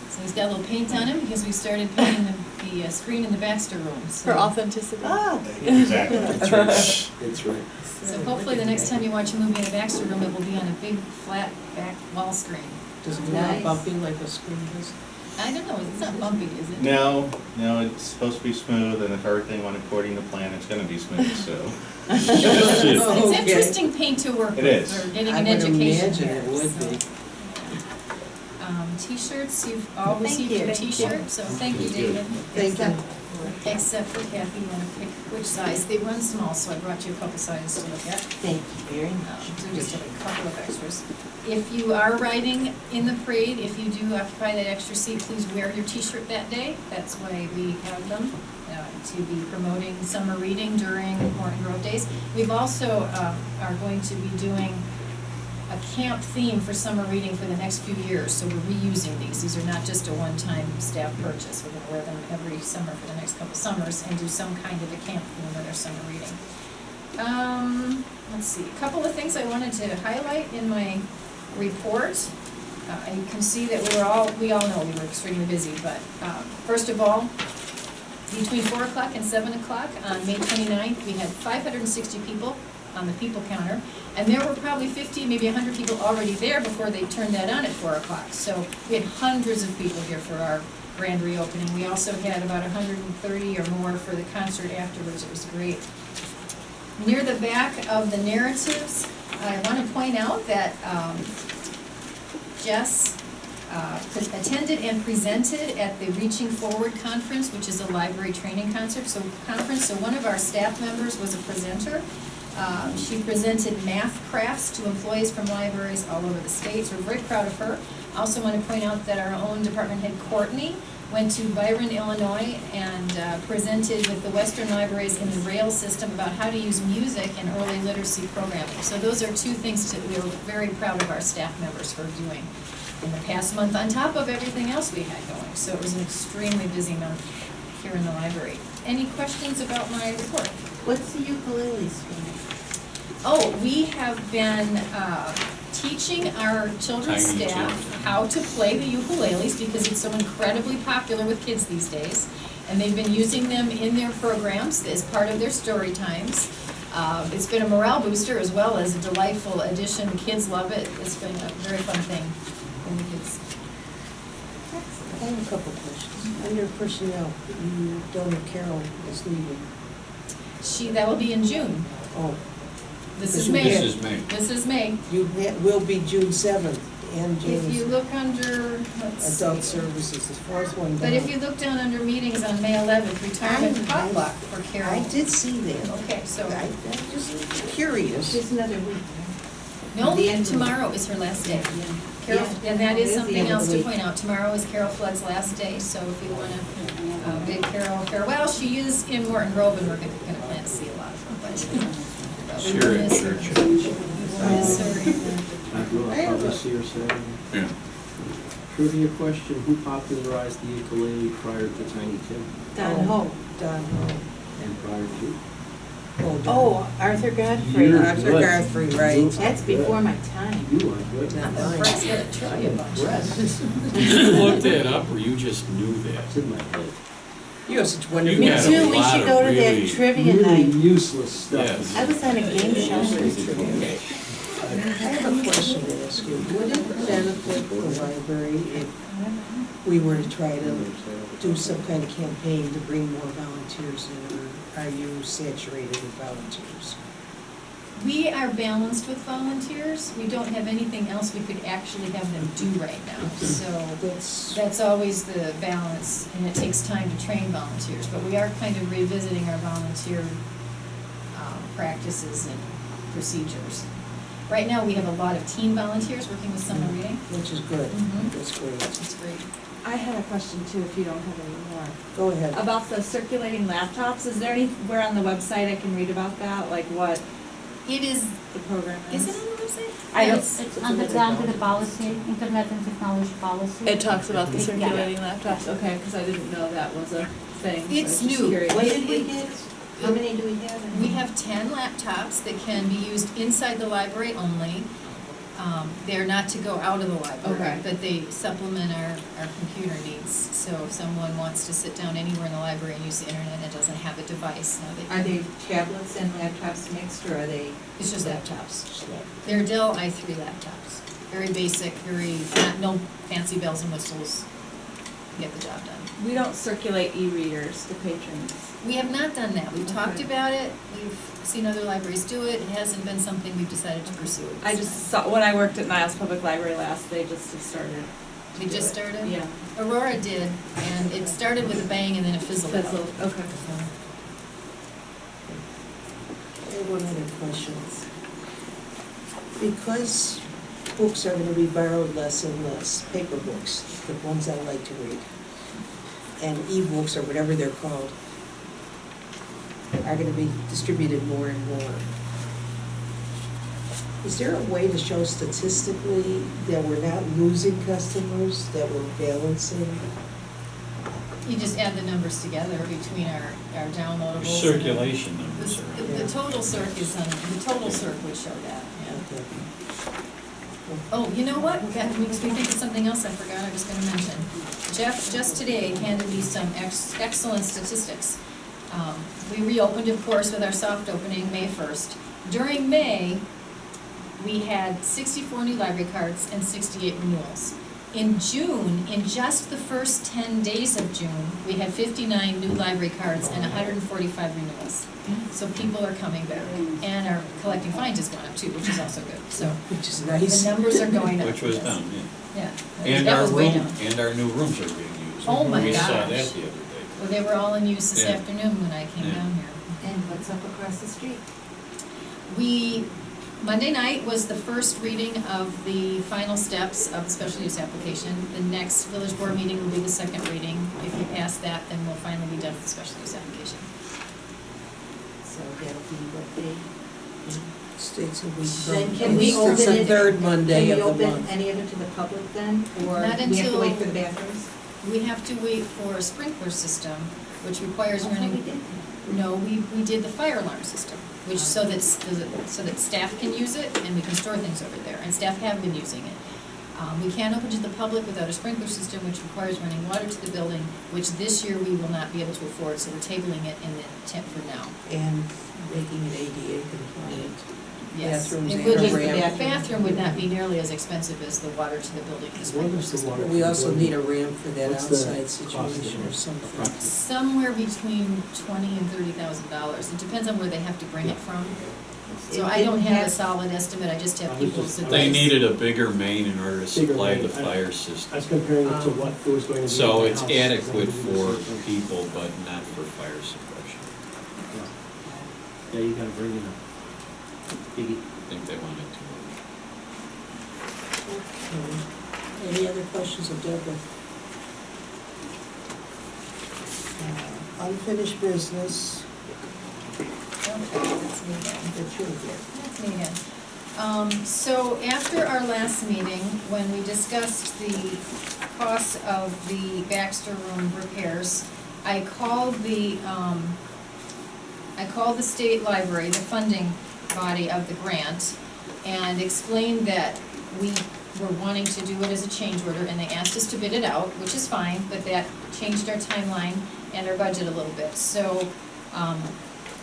[SPEAKER 5] So he's got a little paint on him because we started painting the screen in the Baxter room. So-
[SPEAKER 2] For authenticity.
[SPEAKER 7] Exactly.
[SPEAKER 3] That's right.
[SPEAKER 5] So hopefully the next time you watch a movie in the Baxter room, it will be on a big, flat back wall screen.
[SPEAKER 1] does it go
[SPEAKER 6] Nice.
[SPEAKER 1] bumping like a screen does?
[SPEAKER 5] I don't know, it's not bumpy, is it?
[SPEAKER 8] No, it's supposed to be smooth, and if everything went according to plan, it's gonna be smooth, so.
[SPEAKER 5] It's
[SPEAKER 1] Okay.
[SPEAKER 5] interesting paint to work
[SPEAKER 8] It
[SPEAKER 5] with,
[SPEAKER 8] is.
[SPEAKER 5] for getting
[SPEAKER 1] I
[SPEAKER 5] an
[SPEAKER 1] would
[SPEAKER 5] education
[SPEAKER 1] imagine
[SPEAKER 5] here.
[SPEAKER 1] it would
[SPEAKER 5] so.
[SPEAKER 1] be.
[SPEAKER 5] T-shirts, you've all
[SPEAKER 6] Thank
[SPEAKER 5] received
[SPEAKER 6] you.
[SPEAKER 5] your
[SPEAKER 6] Thank you.
[SPEAKER 5] t-shirt, so thank you, David.
[SPEAKER 1] Thank you.
[SPEAKER 5] Except for Kathy, you wanna pick which size? They run small, so I brought you a couple sizes to look at.
[SPEAKER 6] Thank you very much.
[SPEAKER 5] So we just have a couple of extras. If you are riding in the parade, if you do occupy that extra seat, please wear your t-shirt that day. That's why we have them, to be promoting summer reading during Morton Grove Days. We've also, are going to be doing a camp theme for summer reading for the next few years, so we're reusing these. These are not just a one-time staff purchase. We're gonna wear them every summer for the next couple summers and do some kind of a camp theme with our summer reading. Let's see, a couple of things I wanted to highlight in my report. You can see that we all know we were extremely busy, but, first of all, between 4 o'clock and 7 o'clock on May 29th, we had 560 people on the people counter, and there were probably 50, maybe 100 people already there before they turned that on at 4 o'clock. So we had hundreds of people here for our grand reopening. We also had about 130 or more for the concert afterwards. It was great. Near the back of the narratives, I want to point out that Jess attended and presented at the Reaching Forward Conference, which is a library training conference. So one of our staff members was a presenter. She presented math crafts to employees from libraries all over the state, so we're very proud of her. Also want to point out that our own department head, Courtney, went to Byron, Illinois, and presented with the Western Libraries in the rail system about how to use music in early literacy programming. So those are two things that we are very proud of our staff members for doing in the past month, on top of everything else we had going. So it was an extremely busy month here in the library. Any questions about my report?
[SPEAKER 6] What's the ukulele story?
[SPEAKER 5] Oh, we have been teaching our children's
[SPEAKER 4] Tiny
[SPEAKER 5] staff
[SPEAKER 4] children.
[SPEAKER 5] how to play the ukuleles because it's so incredibly popular with kids these days. And they've been using them in their programs as part of their story times. It's been a morale booster as well as a delightful addition. The kids love it. It's been a very fun thing for the kids.
[SPEAKER 1] I have a couple questions. Under personnel, you don't have Carol as needed.
[SPEAKER 5] That will be in June.
[SPEAKER 1] Oh,
[SPEAKER 5] This is
[SPEAKER 1] This
[SPEAKER 5] May.
[SPEAKER 4] This is May.
[SPEAKER 5] This is May.
[SPEAKER 1] will be June 7th and
[SPEAKER 5] If you
[SPEAKER 1] June
[SPEAKER 5] look under, let's see.
[SPEAKER 1] adult services, the fourth one down.
[SPEAKER 5] But if you look down under meetings on May 11th, retirement
[SPEAKER 1] I-
[SPEAKER 5] potluck for Carol.
[SPEAKER 1] I did see that.
[SPEAKER 5] Okay, so,
[SPEAKER 1] I'm just curious.
[SPEAKER 6] Just another week.
[SPEAKER 5] no,
[SPEAKER 6] The end of the
[SPEAKER 5] tomorrow is her last day. Carol,
[SPEAKER 6] Yeah.
[SPEAKER 5] and that
[SPEAKER 6] It
[SPEAKER 5] is
[SPEAKER 6] is the
[SPEAKER 5] something
[SPEAKER 6] end of
[SPEAKER 5] else
[SPEAKER 6] the
[SPEAKER 5] to
[SPEAKER 6] week.
[SPEAKER 5] point out. Tomorrow is Carol Flood's last day, so if you want to bid Carol farewell, she is in Morton Grove, and we're going to plan to see a lot of her, but. we
[SPEAKER 4] Sure,
[SPEAKER 5] will miss
[SPEAKER 4] sure,
[SPEAKER 5] her.
[SPEAKER 4] sure.
[SPEAKER 5] We will miss her.
[SPEAKER 3] I will probably see her Saturday.
[SPEAKER 4] Yeah.
[SPEAKER 3] Trivia question, who popularized the ukulele prior to Tiny Tim
[SPEAKER 6] Don Ho.
[SPEAKER 1] Don Ho.
[SPEAKER 3] and prior to?
[SPEAKER 6] Oh, Arthur Godfrey.
[SPEAKER 3] You're
[SPEAKER 1] Arthur
[SPEAKER 3] good.
[SPEAKER 1] Godfrey, right.
[SPEAKER 6] That's before my time.
[SPEAKER 3] You are good.
[SPEAKER 1] Not
[SPEAKER 5] The
[SPEAKER 1] mine.
[SPEAKER 5] Brett's got a trivia bunch.
[SPEAKER 4] Did you look that up, or you just knew that?
[SPEAKER 3] It's in my head.
[SPEAKER 1] You have such wonderful.
[SPEAKER 6] Me
[SPEAKER 4] got a
[SPEAKER 6] too, we
[SPEAKER 4] lot
[SPEAKER 6] should
[SPEAKER 4] of
[SPEAKER 6] go to that
[SPEAKER 4] really-
[SPEAKER 6] trivia
[SPEAKER 3] Really
[SPEAKER 6] night.
[SPEAKER 3] useless stuff.
[SPEAKER 4] Yes.
[SPEAKER 6] I was on a game show.
[SPEAKER 1] I have a question to ask you. Would it benefit the library if we were to try to do some kind of campaign to bring more volunteers in, or are you saturated with volunteers?
[SPEAKER 5] We are balanced with volunteers. We don't have anything else we could actually have them do right now, so that's always the balance, and it takes time to train volunteers, but we are kind of revisiting our volunteer practices and procedures. Right now, we have a lot of teen volunteers working with summer reading.
[SPEAKER 1] Which is good.
[SPEAKER 5] Mhm.
[SPEAKER 1] That's great.
[SPEAKER 5] It's great.
[SPEAKER 2] I had a question too, if you don't have any more.
[SPEAKER 1] Go ahead.
[SPEAKER 2] About the circulating laptops, is there anywhere on the website I can read about that, like what
[SPEAKER 5] It is,
[SPEAKER 2] the program is?
[SPEAKER 5] is it on the website?
[SPEAKER 2] I don't-
[SPEAKER 5] Yes.
[SPEAKER 9] It's on the policy, Internet and Technology Policy.
[SPEAKER 2] It talks about the
[SPEAKER 9] Yeah.
[SPEAKER 2] circulating laptops, okay, because I didn't know that was a thing. so I
[SPEAKER 5] It's
[SPEAKER 2] was just
[SPEAKER 5] new.
[SPEAKER 2] curious.
[SPEAKER 6] What did we get? How many do we have?
[SPEAKER 5] We have 10 laptops that can be used inside the library only. They're not to go out of the library,
[SPEAKER 2] Okay.
[SPEAKER 5] but they supplement our computer needs. So if someone wants to sit down anywhere in the library and use the internet and doesn't have a device, now they
[SPEAKER 6] Are
[SPEAKER 5] can.
[SPEAKER 6] they tablets and laptops mixed, or are they?
[SPEAKER 5] It's just laptops. They're Dell i3 laptops. Very basic, no fancy bells and whistles. Get the job done.
[SPEAKER 2] We don't circulate e-readers to patrons.
[SPEAKER 5] We have not done that. We've talked
[SPEAKER 2] Okay.
[SPEAKER 5] about it. We've seen other libraries do it. It hasn't been something we've decided to pursue.
[SPEAKER 2] I just saw, when I worked at Niles Public Library last, they just have started. to
[SPEAKER 5] They
[SPEAKER 2] do
[SPEAKER 5] just
[SPEAKER 2] it.
[SPEAKER 5] started?
[SPEAKER 2] Yeah.
[SPEAKER 5] Aurora did, and it started with a bang and then it fizzled out.
[SPEAKER 2] Fizzled, okay.
[SPEAKER 1] I have one other question. Because books are gonna be borrowed less and less, paper books, the ones I like to read, and e-books or whatever they're called, are gonna be distributed more and more. Is there a way to show statistically that we're not losing customers, that we're balancing?
[SPEAKER 5] You just add the numbers together between our downloadables.
[SPEAKER 4] Circulation numbers are.
[SPEAKER 5] The total circ is, the total circ would show that, yeah.
[SPEAKER 1] Okay.
[SPEAKER 5] Oh, you know what? Makes me think of something else I forgot I was gonna mention. Jeff just today handed me some excellent statistics. We reopened, of course, with our soft opening, May 1st. During May, we had 64 new library cards and 68 renewals. In June, in just the first 10 days of June, we had 59 new library cards and 145 renewals. So people are coming back, and our collecting fines has gone up too, which is also good, so
[SPEAKER 1] Which is
[SPEAKER 5] the
[SPEAKER 1] nice.
[SPEAKER 5] numbers are going up.
[SPEAKER 4] Which was
[SPEAKER 5] yes.
[SPEAKER 4] down, yeah.
[SPEAKER 5] Yeah.
[SPEAKER 4] And
[SPEAKER 5] That
[SPEAKER 4] our
[SPEAKER 5] was way
[SPEAKER 4] room,
[SPEAKER 5] down.
[SPEAKER 4] and our new rooms are being used.
[SPEAKER 5] Oh my
[SPEAKER 4] We saw
[SPEAKER 5] gosh.
[SPEAKER 4] that the other day.
[SPEAKER 5] Well, they were all in use this
[SPEAKER 4] Yeah.
[SPEAKER 5] afternoon when I came
[SPEAKER 4] Yeah.
[SPEAKER 5] down here.
[SPEAKER 6] And what's up across the street?
[SPEAKER 5] Monday night was the first reading of the final steps of the special use application. The next village board meeting will be the second reading. If you pass that, then we'll finally be done with the special use application.
[SPEAKER 6] So that'll be what day?
[SPEAKER 1] States a week
[SPEAKER 6] Then
[SPEAKER 1] from,
[SPEAKER 6] can we
[SPEAKER 1] it's
[SPEAKER 6] open
[SPEAKER 1] the
[SPEAKER 6] it?
[SPEAKER 1] third Monday of the
[SPEAKER 6] Can we open
[SPEAKER 1] month.
[SPEAKER 6] any of it to the public then? Or
[SPEAKER 5] Not
[SPEAKER 6] do we have to
[SPEAKER 5] until-
[SPEAKER 6] wait for the bathrooms?
[SPEAKER 5] We have to wait for a sprinkler system, which requires
[SPEAKER 6] I thought we
[SPEAKER 5] running.
[SPEAKER 6] did.
[SPEAKER 5] No, we did the fire alarm system, which, so that staff can use it and we can store things over there, and staff have been using it. We can't open to the public without a sprinkler system, which requires running water to the building, which this year we will not be able to afford, so we're tabling it in the tent for now.
[SPEAKER 1] And making it ADA compliant.
[SPEAKER 5] Yes,
[SPEAKER 1] Bathrooms
[SPEAKER 5] it
[SPEAKER 1] and
[SPEAKER 5] would
[SPEAKER 1] a
[SPEAKER 5] just,
[SPEAKER 1] ramp.
[SPEAKER 5] the bathroom would not be nearly as expensive as the water to the building, the
[SPEAKER 3] What
[SPEAKER 5] sprinkler
[SPEAKER 3] is the
[SPEAKER 5] system.
[SPEAKER 3] water?
[SPEAKER 1] We also need a ramp for that
[SPEAKER 3] What's the
[SPEAKER 1] outside
[SPEAKER 3] cost of
[SPEAKER 1] situation or
[SPEAKER 3] it?
[SPEAKER 1] something.
[SPEAKER 5] Somewhere between $20,000 and $30,000. It depends on where they have to bring it from. So
[SPEAKER 6] It
[SPEAKER 5] I don't
[SPEAKER 6] didn't
[SPEAKER 5] have a
[SPEAKER 6] have-
[SPEAKER 5] solid estimate, I just have
[SPEAKER 3] I was
[SPEAKER 5] people
[SPEAKER 3] just-
[SPEAKER 5] advise.
[SPEAKER 4] They needed a bigger main in order to
[SPEAKER 3] Bigger
[SPEAKER 4] supply
[SPEAKER 3] main,
[SPEAKER 4] the
[SPEAKER 3] I-
[SPEAKER 4] fire
[SPEAKER 3] I
[SPEAKER 4] system.
[SPEAKER 3] was comparing it to what it was going to be.
[SPEAKER 4] So
[SPEAKER 3] in my
[SPEAKER 4] it's
[SPEAKER 3] house.
[SPEAKER 4] adequate
[SPEAKER 3] It's
[SPEAKER 4] for
[SPEAKER 3] gonna be the same thing.
[SPEAKER 4] people, but not for fire suppression.
[SPEAKER 3] Yeah, you gotta bring in a biggie.
[SPEAKER 4] I think they wanted to.
[SPEAKER 1] Okay. Any other questions of Deborah? Unfinished business,
[SPEAKER 5] Okay, that's me again.
[SPEAKER 1] that's you again.
[SPEAKER 5] That's me again. So after our last meeting, when we discussed the cost of the Baxter Room repairs, I called the state library, the funding body of the grant, and explained that we were wanting to do it as a change order, and they asked us to bid it out, which is fine, but that changed our timeline and our budget a little bit. So,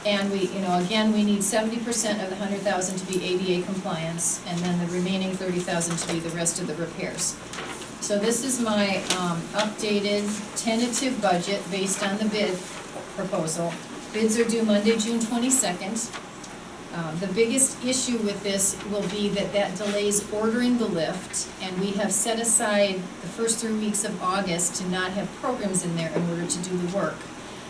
[SPEAKER 5] and we, again, we need 70% of the 100,000 to be ADA compliance, and then the remaining 30,000 to be the rest of the repairs. So this is my updated tentative budget based on the bid proposal. Bids are due Monday, June 22nd. The biggest issue with this will be that delays ordering the lift, and we have set aside the first 3 weeks of August to not have programs in there in order to do the work.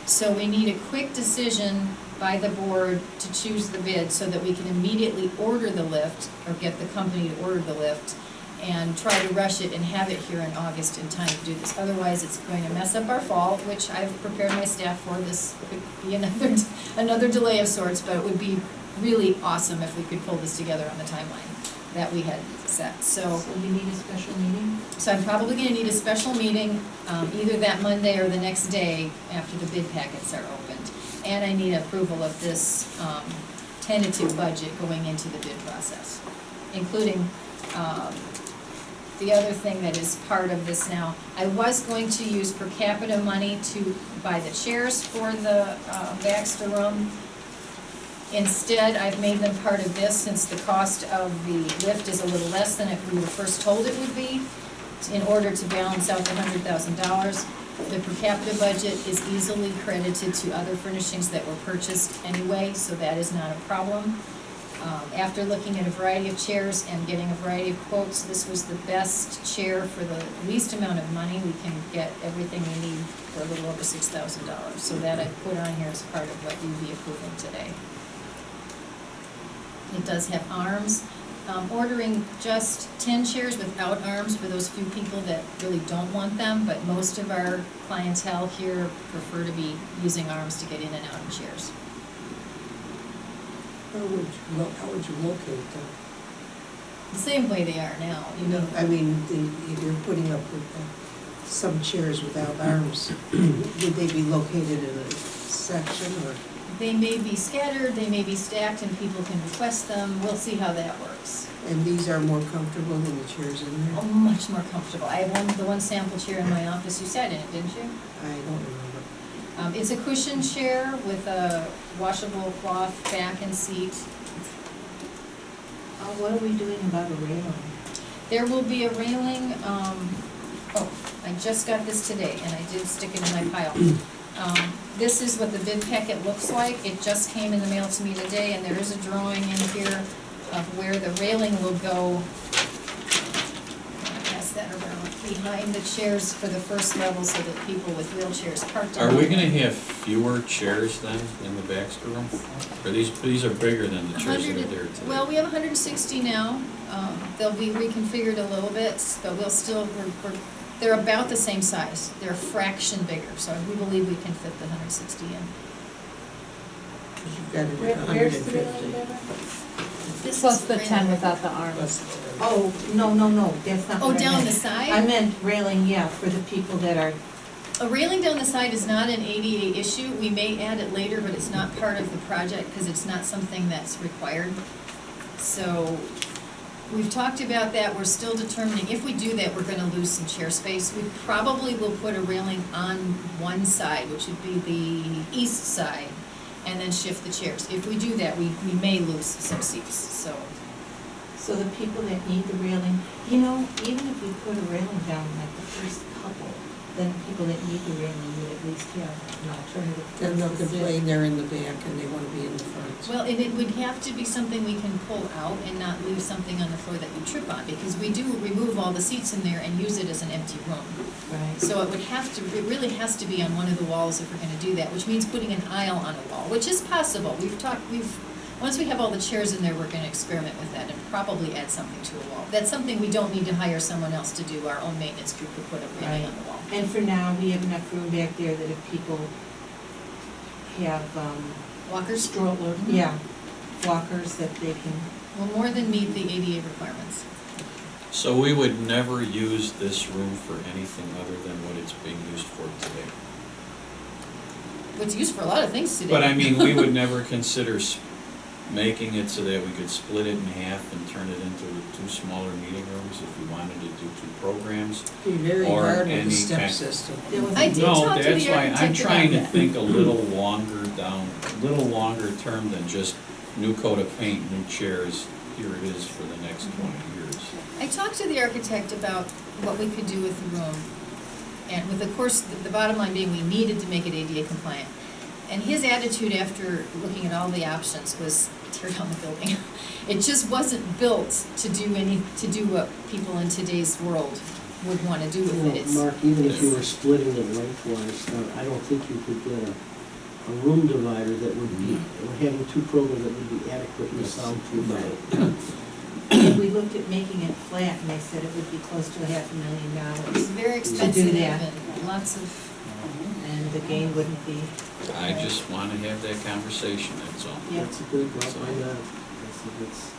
[SPEAKER 5] So we need a quick decision by the board to choose the bid so that we can immediately order the lift, or get the company to order the lift, and try to rush it and have it here in August in time to do this. Otherwise, it's going to mess up our fall, which I've prepared my staff for. This could be another delay of sorts, but it would be really awesome if we could pull this together on the timeline that we had set. So
[SPEAKER 6] So you need a special meeting?
[SPEAKER 5] so I'm probably gonna need a special meeting, either that Monday or the next day after the bid packets are opened. And I need approval of this, tentative budget going into the bid process, including, the other thing that is part of this now. I was going to use per capita money to buy the chairs for the, Baxter Room. Instead, I've made them part of this, since the cost of the lift is a little less than we were first told it would be, in order to balance out the $100,000. The per capita budget is easily credited to other furnishings that were purchased anyway, so that is not a problem. After looking at a variety of chairs and getting a variety of quotes, this was the best chair for the least amount of money. We can get everything we need for a little over $6,000. So that I put on here as part of what you'll be approving today. It does have arms. Ordering just 10 chairs without arms for those few people that really don't want them, but most of our clientele here prefer to be using arms to get in and out of chairs.
[SPEAKER 1] How would you locate them?
[SPEAKER 5] The same way they are now, you know.
[SPEAKER 1] I mean, if you're putting up with some chairs without arms, would they be located in a section or?
[SPEAKER 5] They may be scattered, they may be stacked, and people can request them. We'll see how that works.
[SPEAKER 1] And these are more comfortable than the chairs in
[SPEAKER 5] Oh,
[SPEAKER 1] there?
[SPEAKER 5] much more comfortable. I have the one sample chair in my office. You sat in it, didn't you?
[SPEAKER 1] I don't remember.
[SPEAKER 5] It's a cushion chair with a washable cloth back and seat.
[SPEAKER 6] What are we doing about a railing?
[SPEAKER 5] There will be a railing, I just got this today, and I did stick it in my pile. This is what the bid packet looks like. It just came in the mail to me today, and there is a drawing in here of where the railing will go. I'll pass that behind the chairs for the first level so that people with wheelchairs parked on.
[SPEAKER 4] Are we
[SPEAKER 5] them.
[SPEAKER 4] gonna have fewer chairs then in the Baxter room? Or these are bigger than the chairs that are there today?
[SPEAKER 5] Well, we have 160 now. They'll be reconfigured a little bit, but they're about the same size. They're a fraction bigger, so we believe we can fit the 160 in.
[SPEAKER 1] Because you've got it
[SPEAKER 6] Where-
[SPEAKER 1] at
[SPEAKER 6] Where's the
[SPEAKER 1] 150.
[SPEAKER 6] railing, Deborah?
[SPEAKER 5] This
[SPEAKER 2] Plus
[SPEAKER 5] is
[SPEAKER 2] the
[SPEAKER 5] railing.
[SPEAKER 2] 10 without the arms.
[SPEAKER 1] Plus the-
[SPEAKER 6] Oh, no, that's not
[SPEAKER 5] Oh,
[SPEAKER 6] what I
[SPEAKER 5] down the
[SPEAKER 6] meant.
[SPEAKER 5] side?
[SPEAKER 6] I meant railing, yeah, for the people that are,
[SPEAKER 5] A railing down the side is not an ADA issue. We may add it later, but it's not part of the project because it's not something that's required. So we've talked about that. We're still determining, if we do that, we're gonna lose some chair space. We probably will put a railing on one side, which would be the east side, and then shift the chairs. If we do that, we may lose some seats, so.
[SPEAKER 6] so the people that need the railing, you know, even if we put a railing down like the first couple, then people that need the railing would at least have an alternative.
[SPEAKER 1] Then they'll
[SPEAKER 6] place to sit.
[SPEAKER 1] complain they're in the back and they want to be in the front.
[SPEAKER 5] Well, and it would have to be something we can pull out and not leave something on the floor that you trip on, because we do remove all the seats in there and use it as an empty room.
[SPEAKER 6] Right.
[SPEAKER 5] So it really has to be on one of the walls if we're gonna do that, which means putting an aisle on a wall, which is possible. Once we have all the chairs in there, we're gonna experiment with that and probably add something to a wall. That's something we don't need to hire someone else to do. Our own maintenance crew could put a railing on the wall.
[SPEAKER 6] And for now, we have enough room back there that if people have,
[SPEAKER 5] Walkers
[SPEAKER 6] stroller, yeah, walkers, that they can,
[SPEAKER 5] will more than meet the ADA requirements.
[SPEAKER 4] So we would never use this room for anything other than what it's being used for today?
[SPEAKER 5] It's used for a lot of things today.
[SPEAKER 4] But I mean, we would never consider making it so that we could split it in half and turn it into two smaller meeting rooms if we wanted to do two programs?
[SPEAKER 1] It'd be very
[SPEAKER 4] Or
[SPEAKER 1] hard with the
[SPEAKER 4] any
[SPEAKER 1] step
[SPEAKER 4] kind-
[SPEAKER 1] system.
[SPEAKER 6] there was.
[SPEAKER 5] I did
[SPEAKER 4] No,
[SPEAKER 5] talk to the
[SPEAKER 4] that's why I'm
[SPEAKER 5] architect
[SPEAKER 4] trying to
[SPEAKER 5] about that.
[SPEAKER 4] think a little longer term than just new coat of paint, new chairs, here it is for the next 20 years.
[SPEAKER 5] I talked to the architect about what we could do with the room, and with, of course, the bottom line being we needed to make it ADA compliant. And his attitude after looking at all the options was tear down the building. It just wasn't built to do what people in today's world would want to do with it. It's-
[SPEAKER 3] Mark, even if you were splitting it lengthwise, I don't think you could get a room divider that would be, or having two programs that would be adequately soundproof.
[SPEAKER 6] And we looked at making it flat, and they said it would be close to $500,000,
[SPEAKER 5] It's very expensive
[SPEAKER 6] that.
[SPEAKER 5] and lots of,
[SPEAKER 6] and the gain wouldn't be.
[SPEAKER 4] I just want to have that conversation, that's all.
[SPEAKER 6] Yeah.
[SPEAKER 3] That's a good, why not? That's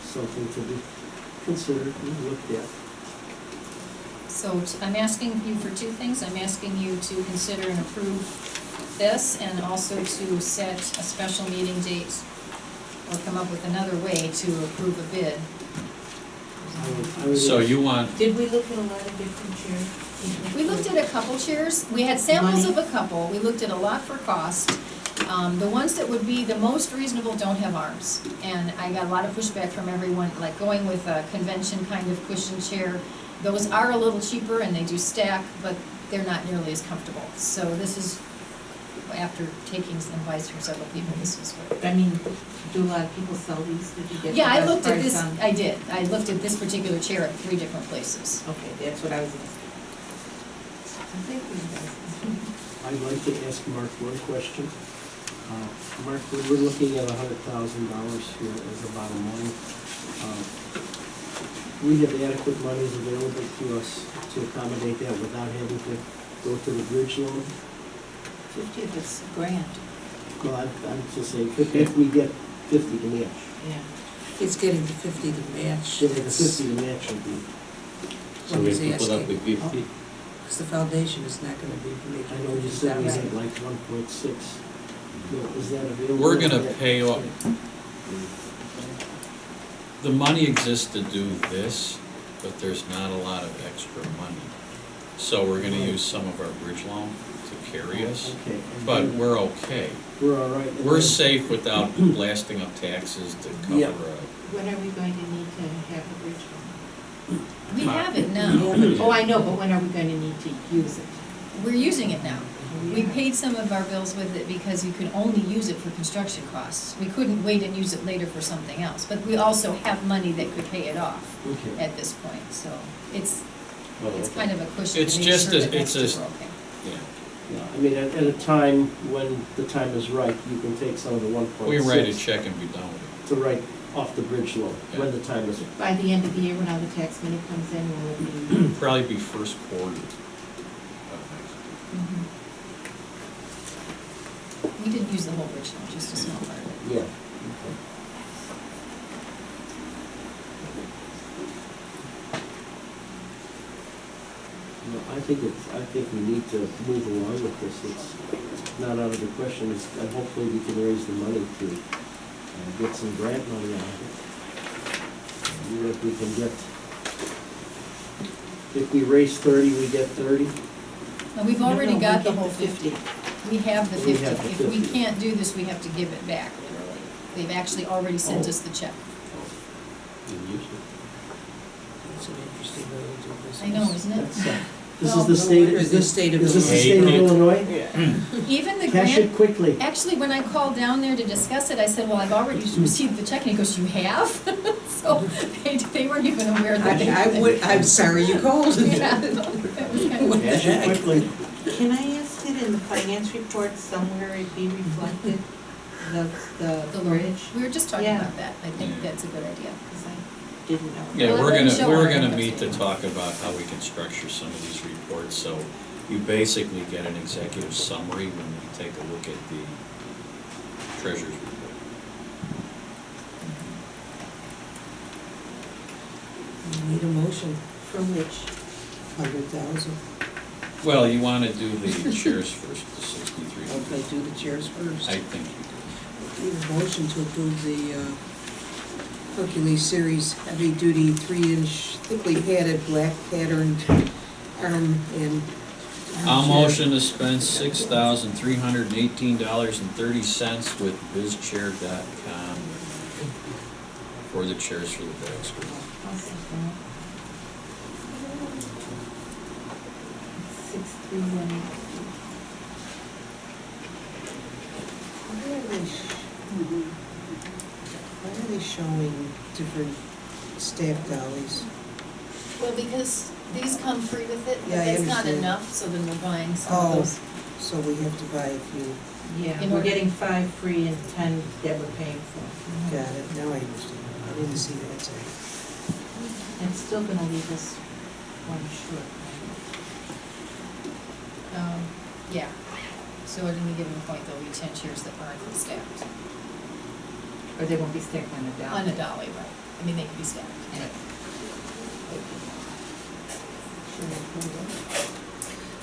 [SPEAKER 3] something to be considered and looked at.
[SPEAKER 5] so I'm asking you for two things. I'm asking you to consider and approve this, and also to set a special meeting date or come up with another way to approve a bid.
[SPEAKER 3] I would-
[SPEAKER 4] So you want,
[SPEAKER 6] Did we look at a lot of different chairs?
[SPEAKER 5] We looked at a couple chairs, we had samples
[SPEAKER 6] Money.
[SPEAKER 5] of a couple, we looked at a lot for cost. The ones that would be the most reasonable don't have arms, and I got a lot of pushback from everyone, like going with a convention kind of cushion chair. Those are a little cheaper and they do stack, but they're not nearly as comfortable. So this is, after taking some advice from several people, this was what.
[SPEAKER 6] I mean, do a lot of people sell these? Did you get the
[SPEAKER 5] Yeah, I
[SPEAKER 6] best
[SPEAKER 5] looked at
[SPEAKER 6] price
[SPEAKER 5] this,
[SPEAKER 6] on-
[SPEAKER 5] I did, I looked at this particular chair at 3 different places.
[SPEAKER 6] Okay, that's what I was asking. Thank you, guys.
[SPEAKER 3] I'd like to ask Mark one question. Mark, we're looking at $100,000 here as a bottom line. We have adequate monies available to us to accommodate that without having to go to the bridge loan.
[SPEAKER 6] 50 if it's a grant,
[SPEAKER 3] Well, I'm just saying, if we get 50 to match,
[SPEAKER 6] yeah.
[SPEAKER 1] It's getting to 50 to match.
[SPEAKER 3] getting the 50 to match would be,
[SPEAKER 4] so
[SPEAKER 1] What
[SPEAKER 4] we
[SPEAKER 1] he's
[SPEAKER 4] have to put up
[SPEAKER 1] asking.
[SPEAKER 4] with 50?
[SPEAKER 1] Because the foundation is not going to be making.
[SPEAKER 3] I know you said we
[SPEAKER 1] $50,000.
[SPEAKER 3] had like 1.6. No, is that available?
[SPEAKER 4] We're gonna pay off, the money exists to do this, but there's not a lot of extra money. So we're gonna use some of our bridge loan to carry us,
[SPEAKER 3] Okay. and
[SPEAKER 4] but
[SPEAKER 3] then
[SPEAKER 4] we're okay.
[SPEAKER 3] We're all right. and
[SPEAKER 4] We're
[SPEAKER 3] then-
[SPEAKER 4] safe without blasting up taxes to cover
[SPEAKER 1] Yeah.
[SPEAKER 6] When are we going to need to have a bridge loan?
[SPEAKER 5] We have it
[SPEAKER 1] We
[SPEAKER 5] now,
[SPEAKER 1] have it.
[SPEAKER 6] Oh, I know, but when are we going to need to use it?
[SPEAKER 5] we're using it now. We paid some of our bills with it because you could only use it for construction costs. We couldn't wait and use it later for something else, but we also have money that could pay it off
[SPEAKER 3] Okay.
[SPEAKER 5] at this point, so it's, It's kind of a cushion
[SPEAKER 4] It's
[SPEAKER 5] to make
[SPEAKER 4] just
[SPEAKER 5] sure
[SPEAKER 4] a-
[SPEAKER 5] that
[SPEAKER 4] it's
[SPEAKER 5] next
[SPEAKER 4] a-
[SPEAKER 5] year we're okay.
[SPEAKER 4] Yeah,
[SPEAKER 3] Yeah, I mean, at a time when the time is right, you can take some of the 1.6.
[SPEAKER 4] we write a check and be done with it.
[SPEAKER 3] To write off the bridge loan, when the time is.
[SPEAKER 6] By the end of the year, when all the tax money comes in, will it be?
[SPEAKER 4] Probably be first quarter of next year.
[SPEAKER 5] Mhm. We didn't use the whole bridge loan, just a small part of it.
[SPEAKER 3] Yeah. No, I think we need to move along with this. It's not out of the question, and hopefully we can raise the money to get some grant money out of it. And if we can get, if we raise 30, we get 30.
[SPEAKER 5] Now, we've already
[SPEAKER 6] No,
[SPEAKER 5] got
[SPEAKER 6] we
[SPEAKER 5] the
[SPEAKER 6] get
[SPEAKER 5] whole
[SPEAKER 6] the
[SPEAKER 5] 50. We have the
[SPEAKER 3] We
[SPEAKER 5] 50.
[SPEAKER 3] have the
[SPEAKER 5] If we
[SPEAKER 3] 50.
[SPEAKER 5] can't do this, we have to give it back, literally. They've actually already sent
[SPEAKER 3] Oh.
[SPEAKER 5] us the check.
[SPEAKER 1] It's an interesting way to do business.
[SPEAKER 5] I know, isn't it?
[SPEAKER 3] That's, this
[SPEAKER 5] Well,
[SPEAKER 3] is the state,
[SPEAKER 1] Is the state of
[SPEAKER 3] is this the
[SPEAKER 1] Illinois.
[SPEAKER 3] state of Illinois?
[SPEAKER 5] Even the
[SPEAKER 3] Cash
[SPEAKER 5] grant,
[SPEAKER 3] it quickly.
[SPEAKER 5] actually, when I called down there to discuss it, I said, well, I've already received the check, and he goes, you have? So they weren't even aware that they.
[SPEAKER 1] I'm sorry you called.
[SPEAKER 5] Yeah, that was kind of.
[SPEAKER 1] What the
[SPEAKER 3] Cash it
[SPEAKER 1] heck?
[SPEAKER 3] quickly.
[SPEAKER 6] Can I ask that in the finance report somewhere it be reflected, the
[SPEAKER 5] The loan.
[SPEAKER 6] bridge?
[SPEAKER 5] We were just talking
[SPEAKER 6] Yeah.
[SPEAKER 5] about that. I think
[SPEAKER 4] Yeah.
[SPEAKER 5] that's a good idea.
[SPEAKER 6] Because I didn't know.
[SPEAKER 4] Yeah,
[SPEAKER 5] Well,
[SPEAKER 4] we're
[SPEAKER 5] it wouldn't show
[SPEAKER 4] we're
[SPEAKER 5] on our
[SPEAKER 4] gonna
[SPEAKER 5] income
[SPEAKER 4] meet to
[SPEAKER 5] statement.
[SPEAKER 4] talk about how we can structure some of these reports, so you basically get an executive summary when you take a look at the treasurer's report.
[SPEAKER 1] We need a motion,
[SPEAKER 6] For which?
[SPEAKER 1] 100,000.
[SPEAKER 4] Well, you wanna do the chairs first, the 63.
[SPEAKER 1] Okay, do the chairs first.
[SPEAKER 4] I think you
[SPEAKER 1] Need a motion to approve the Hercules Series heavy-duty 3-inch thickly padded black patterned arm and.
[SPEAKER 4] do. I'll motion to spend $6,318.30 with bizchair.com for the chairs for the back screen.
[SPEAKER 6] I'll second it. 631.
[SPEAKER 1] Why are they showing different staff dollies?
[SPEAKER 5] Well, because these come free with it, but
[SPEAKER 1] Yeah, I
[SPEAKER 5] that's not
[SPEAKER 1] understand.
[SPEAKER 5] enough, so then we're buying some of
[SPEAKER 1] Oh,
[SPEAKER 5] those.
[SPEAKER 1] so we have to buy a few.
[SPEAKER 6] Yeah,
[SPEAKER 5] In
[SPEAKER 6] we're
[SPEAKER 5] order-
[SPEAKER 6] getting 5 free and 10 that we're paying for.
[SPEAKER 1] Got it, now I understand. I didn't see that side.
[SPEAKER 6] And it's still gonna leave us one short.
[SPEAKER 5] Yeah, so at any given point, there'll be 10 chairs that aren't stacked.
[SPEAKER 6] Or they won't be stacked on a dollar.
[SPEAKER 5] On a dolly, right. I mean, they can be stacked.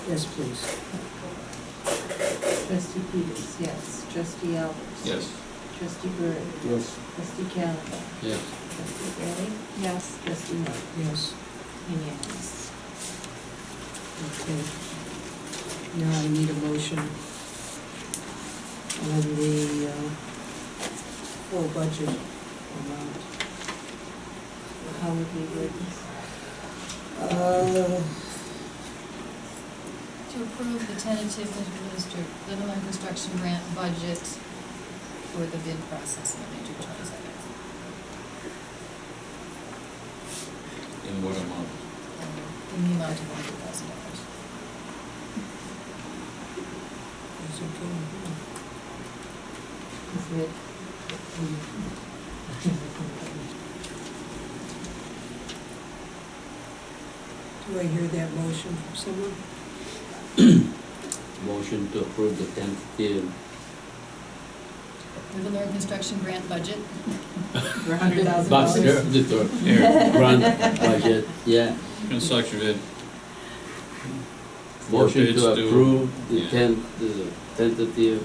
[SPEAKER 1] Yes, please.
[SPEAKER 6] Trustee Peters, yes. Trustee Elbers.
[SPEAKER 4] Yes.
[SPEAKER 6] Trustee Bird.
[SPEAKER 3] Yes.
[SPEAKER 6] Trustee Calhoun.
[SPEAKER 4] Yes.
[SPEAKER 6] Trustee Gray.
[SPEAKER 5] Yes.
[SPEAKER 6] Trustee Murphy.
[SPEAKER 1] Yes.
[SPEAKER 6] Unanimous.
[SPEAKER 1] Okay. Now I need a motion on the full budget amount.
[SPEAKER 6] How would we word this?
[SPEAKER 5] To approve the tentative Littleton construction grant budget for the bid process Monday, June 22nd.
[SPEAKER 4] In what amount?
[SPEAKER 5] In the amount of $100,000.
[SPEAKER 1] It's okay.
[SPEAKER 6] Is it?
[SPEAKER 1] Do I hear that motion from someone?
[SPEAKER 7] Motion to approve the tentative
[SPEAKER 5] Littleton construction grant budget.
[SPEAKER 6] For $100,000?
[SPEAKER 7] grant budget, yeah.
[SPEAKER 4] Construction bid. Four
[SPEAKER 7] Motion
[SPEAKER 4] bids
[SPEAKER 7] to
[SPEAKER 4] due.
[SPEAKER 7] approve the
[SPEAKER 4] Yeah.
[SPEAKER 7] the tentative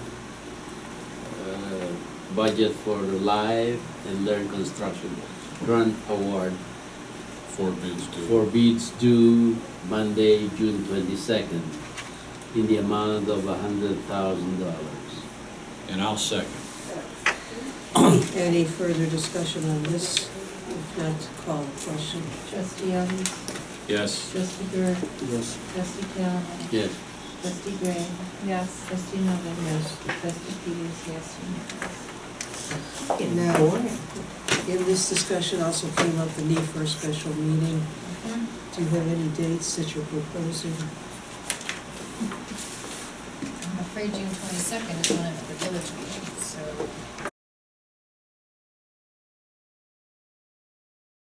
[SPEAKER 7] budget for the Live and Learn Construction Grant Award
[SPEAKER 4] 4 bids due.
[SPEAKER 7] for bids due Monday, June 22nd, in the amount of $100,000.
[SPEAKER 4] And I'll second.
[SPEAKER 1] Any further discussion on this? If not, call the question.
[SPEAKER 6] Trustee Elbers.
[SPEAKER 4] Yes.
[SPEAKER 6] Trustee Bird.
[SPEAKER 3] Yes.
[SPEAKER 6] Trustee Calhoun.
[SPEAKER 7] Yes.
[SPEAKER 6] Trustee Gray.
[SPEAKER 5] Yes.
[SPEAKER 6] Trustee Novak.
[SPEAKER 1] Yes.
[SPEAKER 6] Trustee Peters, yes, unanimous.
[SPEAKER 1] Now, in this discussion also came up the need for a special meeting. Do you have any dates that you're proposing?
[SPEAKER 5] I'm afraid June 22nd is when I'm at the village meeting, so